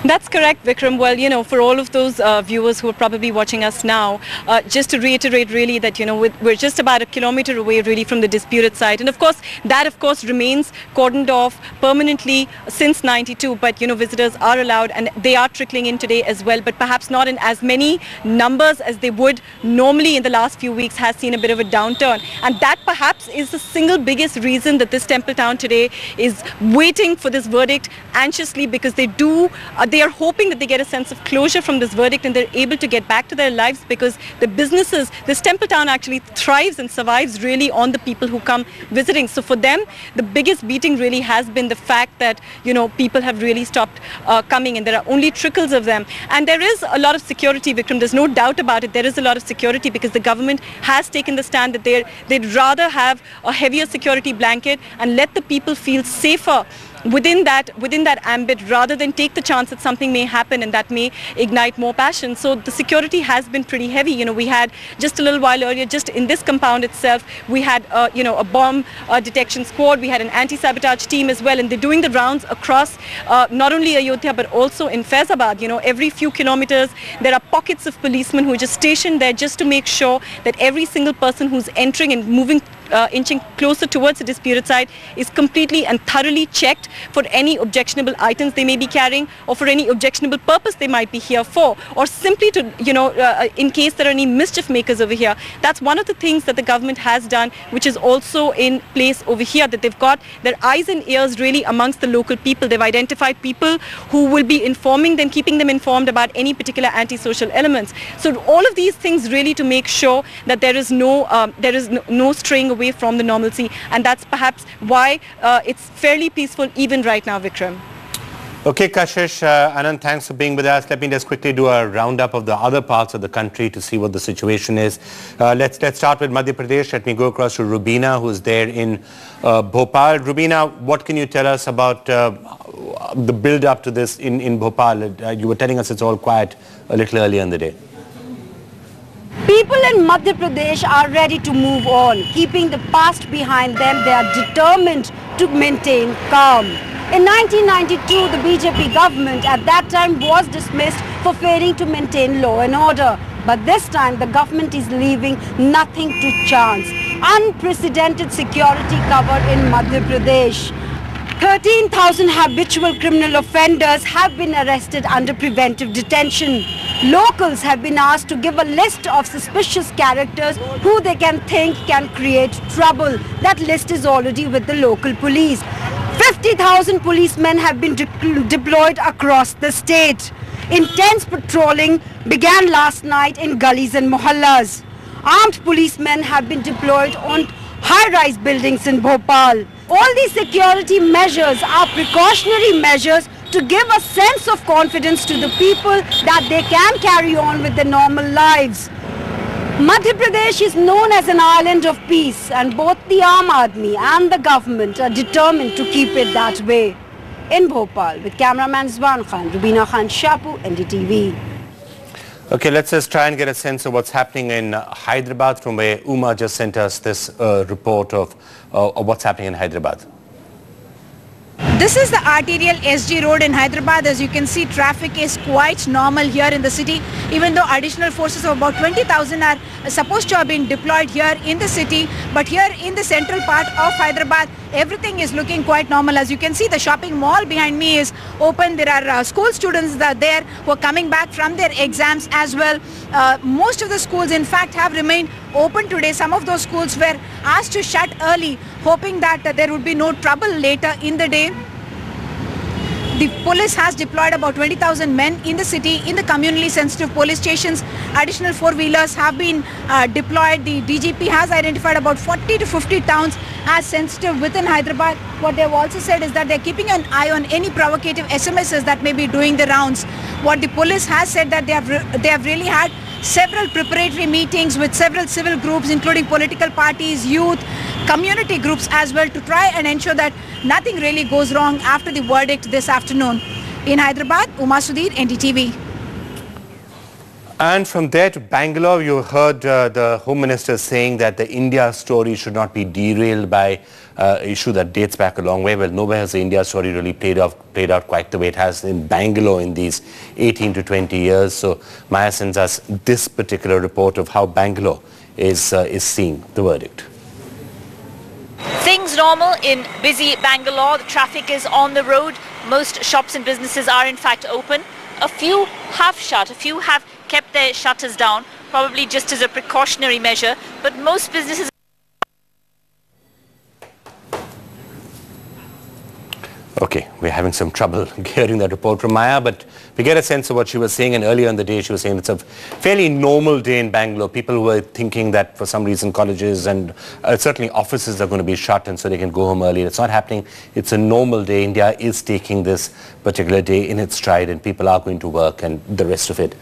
That's correct, Vikram. Well, for all of those viewers who are probably watching us now, just to reiterate really that, we're just about a kilometer away really from the disputed site. And of course, that remains cordoned off permanently since 92. But, visitors are allowed and they are trickling in today as well, but perhaps not in as many numbers as they would normally in the last few weeks, has seen a bit of a downturn. And that perhaps is the single biggest reason that this temple town today is waiting for this verdict anxiously, because they are hoping that they get a sense of closure from this verdict and they're able to get back to their lives, because the businesses, this temple town actually thrives and survives really on the people who come visiting. So for them, the biggest beating really has been the fact that, people have really stopped coming and there are only trickles of them. And there is a lot of security, Vikram. There's no doubt about it. There is a lot of security because the government has taken the stand that they'd rather have a heavier security blanket and let the people feel safer within that ambit, rather than take the chance that something may happen and that may ignite more passion. So the security has been pretty heavy. We had just a little while earlier, just in this compound itself, we had a bomb detection squad. We had an anti-sabotage team as well, and they're doing the rounds across not only Ayodhya but also in Faizabad. Every few kilometers there are pockets of policemen who are just stationed there just to make sure that every single person who's entering and moving inching closer towards the disputed site is completely and thoroughly checked for any objectionable items they may be carrying or for any objectionable purpose they might be here for, or simply to, in case there are any mischief makers over here. That's one of the things that the government has done, which is also in place over here, that they've got their eyes and ears really amongst the local people. They've identified people who will be informing them, keeping them informed about any particular antisocial elements. So all of these things really to make sure that there is no straying away from the normalcy, and that's perhaps why it's fairly peaceful even right now, Vikram. Okay, Kashish, Anand, thanks for being with us. Let me just quickly do a roundup of the other parts of the country to see what the situation is. Let's start with Madhya Pradesh. Let me go across to Rubina, who's there in Bhopal. Rubina, what can you tell us about the build-up to this in Bhopal? You were telling us it's all quiet a little earlier in the day. People in Madhya Pradesh are ready to move on. Keeping the past behind them, they are determined to maintain calm. In 1992, the BJP government at that time was dismissed for failing to maintain law and order. But this time, the government is leaving nothing to chance. Unprecedented security cover in Madhya Pradesh. 13,000 habitual criminal offenders have been arrested under preventive detention. Locals have been asked to give a list of suspicious characters who they think can create trouble. That list is already with the local police. 50,000 policemen have been deployed across the state. Intense patrolling began last night in gullies and mohallas. Armed policemen have been deployed on high-rise buildings in Bhopal. All these security measures are precautionary measures to give a sense of confidence to the people that they can carry on with their normal lives. Madhya Pradesh is known as an island of peace, and both the Aam Aadmi and the government are determined to keep it that way. In Bhopal, with cameraman Zwan Khan, Rubina Khan Shapu, NDTV. Okay, let's just try and get a sense of what's happening in Hyderabad, from where Uma just sent us this report of what's happening in Hyderabad. This is the arterial SG road in Hyderabad. As you can see, traffic is quite normal here in the city, even though additional forces of about 20,000 are supposed to have been deployed here in the city. But here in the central part of Hyderabad, everything is looking quite normal. As you can see, the shopping mall behind me is open. There are school students that are there who are coming back from their exams as well. Most of the schools, in fact, have remained open today. Some of those schools were asked to shut early, hoping that there would be no trouble later in the day. The police has deployed about 20,000 men in the city, in the communally sensitive police stations. Additional four-wheelers have been deployed. The DGP has identified about 40 to 50 towns as sensitive within Hyderabad. What they've also said is that they're keeping an eye on any provocative SMSs that may be doing the rounds. What the police has said that they have really had several preparatory meetings with several civil groups, including political parties, youth, community groups as well, to try and ensure that nothing really goes wrong after the verdict this afternoon. In Hyderabad, Uma Sudhir, NDTV. And from there to Bangalore, you heard the Home Minister saying that the India story should not be derailed by issue that dates back a long way. Well, nowhere has the India story really played out quite the way it has in Bangalore in these 18 to 20 years. So Maya sends us this particular report of how Bangalore is seeing the verdict. Things normal in busy Bangalore. The traffic is on the road. Most shops and businesses are in fact open. A few have shut, a few have kept their shutters down, probably just as a precautionary measure, but most businesses... Okay, we're having some trouble hearing that report from Maya, but we get a sense of what she was saying, and earlier in the day she was saying it's a fairly normal day in Bangalore. People were thinking that for some reason colleges and certainly offices are going to be shut and so they can go home early. It's not happening. It's a normal day. India is taking this particular day in its stride and people are going to work and the rest of it.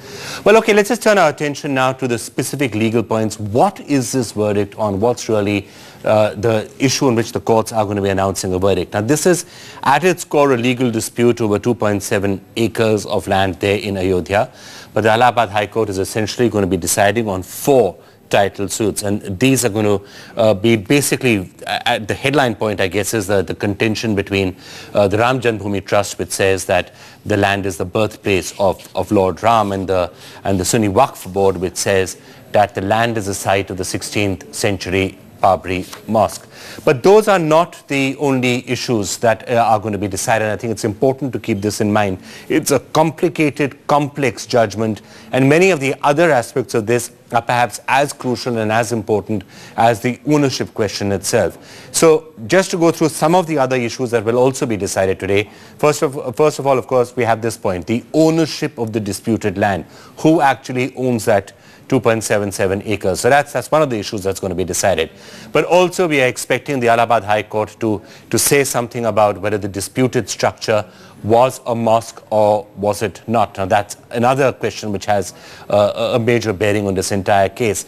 Well, okay, let's just turn our attention now to the specific legal points. What is this verdict on? What's really the issue in which the courts are going to be announcing a verdict? Now, this is at its core a legal dispute over 2.7 acres of land there in Ayodhya. But the Allahabad High Court is essentially going to be deciding on 4 title suits. And these are going to be basically, at the headline point, I guess, is the contention between the Ram Janmabhoomi Trust, which says that the land is the birthplace of Lord Ram, and the Sunni Waqf Board, which says that the land is the site of the 16th century Babri Mosque. But those are not the only issues that are going to be decided. I think it's important to keep this in mind. It's a complicated, complex judgment, and many of the other aspects of this are perhaps as crucial and as important as the ownership question itself. So just to go through some of the other issues that will also be decided today, first of all, of course, we have this point, the ownership of the disputed land. Who actually owns that 2.77 acres. So that's one of the issues that's going to be decided. But also we are expecting the Allahabad High Court to say something about whether the disputed structure was a mosque or was it not. Now that's another question which has a major bearing on this entire case.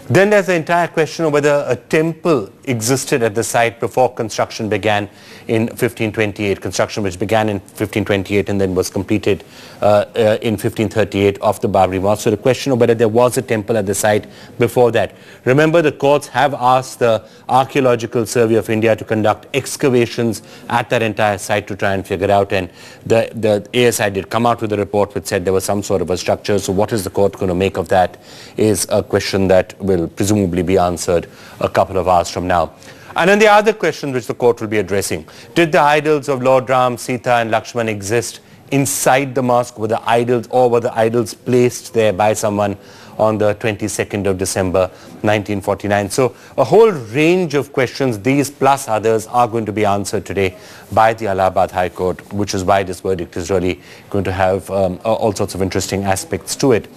Then there's the entire question of whether a temple existed at the site before construction began in 1528, construction which began in 1528 and then was completed in 1538 of the Babri Mosque. So the question of whether there was a temple at the site before that. Remember, the courts have asked the Archaeological Survey of India to conduct excavations at that entire site to try and figure out, and the ASI did come out with a report which said there was some sort of a structure. So what is the court going to make of that is a question that will presumably be answered a couple of hours from now. And then the other question which the court will be addressing: did the idols of Lord Ram, Sita and Lakshman exist inside the mosque? Were the idols, or were the idols placed there by someone on the 22nd of December 1949? So a whole range of questions, these plus others, are going to be answered today by the Allahabad High Court, which is why this verdict is really going to have all sorts of interesting aspects to it.